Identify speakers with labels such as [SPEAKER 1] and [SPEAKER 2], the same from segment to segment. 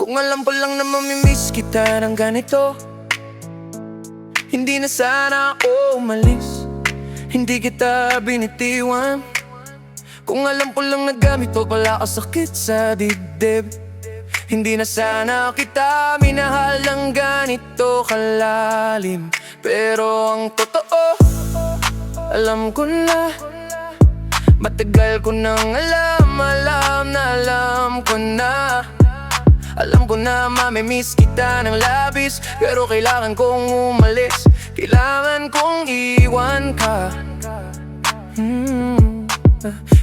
[SPEAKER 1] Kung alam ko lang na mamimiss kita ng ganito, hindi na sana ako umalis, hindi kita binitiwan. Kung alam ko lang na gamito pala ka sakit sa dibdib, hindi na sana kita minahal ng ganito kalalim. Pero ang totoo, alam ko na, matagal ko nang alam ko na. Alam ko na mamimiss kita ng labis, pero kailangan kong umalis, kailangan kong iwan ka.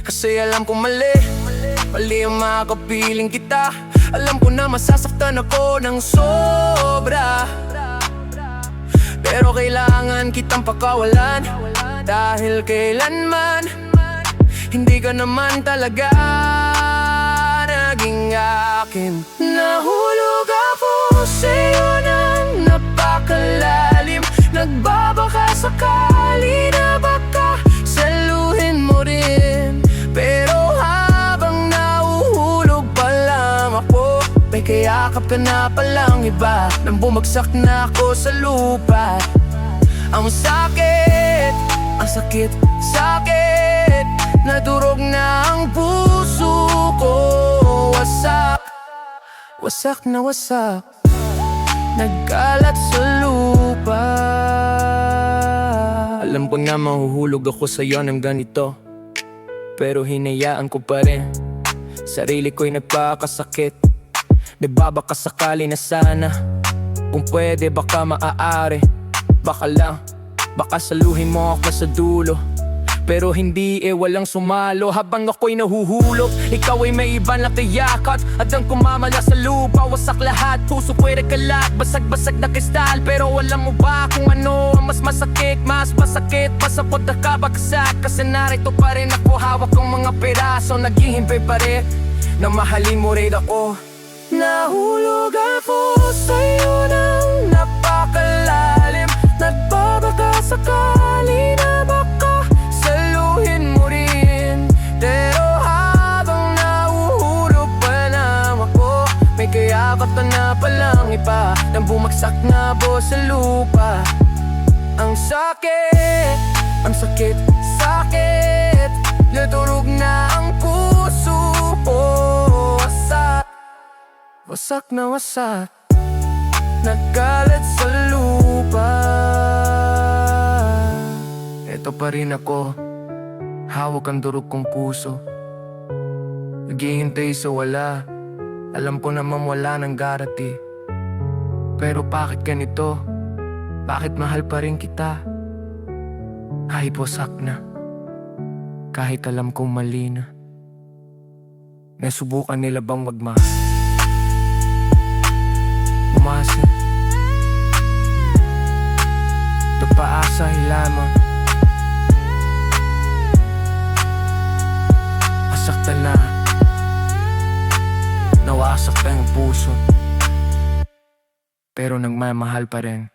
[SPEAKER 1] Kasi alam ko mali ang makapiling kita. Alam ko na masasaktan ako ng sobra, pero kailangan kitang pakawalan, dahil kailanman hindi ka naman talaga naging akin. Nahulog ako sa'yo ng napakalalim, nagbabaka sakali na baka saluhin mo rin. Pero habang nahuhulog pa lang ako, may kayakap ka na palang iba, nang bumagsak na ako sa lupa. Ang sakit, sakit, nadurog na ang puso ko. Wasak na wasak, nagkalat sa lupa. Alam ko na mahuhulog ako sa'yo ng ganito, pero hinayaan ko pa rin. Sarili ko'y nagpakasakit, nagbabaka sakali na sana. Kung pwede baka maaari, baka lang, baka saluhin mo ako sa dulo. Pero hindi walang sumalo habang ako'y nahuhulog. Ikaw ay may iba na kayakat, at ang kumamala sa lupa. Wasak lahat, puso ko'y nagkalat, basag-basag na kristal. Pero alam mo ba kung ano ang mas masakit? Mas masakit, pasapot na kabagsak. Kasi narito pa rin ako, hawak ang mga peraso, naghihimpay pa rin na mahalin mo rin ako. Nahulog ako sa'yo ng napakalalim, nagbabaka sakali na baka saluhin mo rin. Pero habang nahuhulog pa lang ako, may kayakap ka na palang iba, nang bumagsak na ako sa lupa. Ang sakit, sakit, nadurog na ang puso ko. Wasak na wasak, nagkalat sa lupa. Eto pa rin ako, hawak ang durog kong puso, naghihintay sa wala. Alam ko naman wala nang garati, pero bakit ganito? Bakit mahal pa rin kita? Kahit wasak na, kahit alam kong mali na. Nasubukan nila bang magmahal? Umasa, nagpaasa lamang, masaktan na, nawasak ang puso, pero nagmamahal pa rin.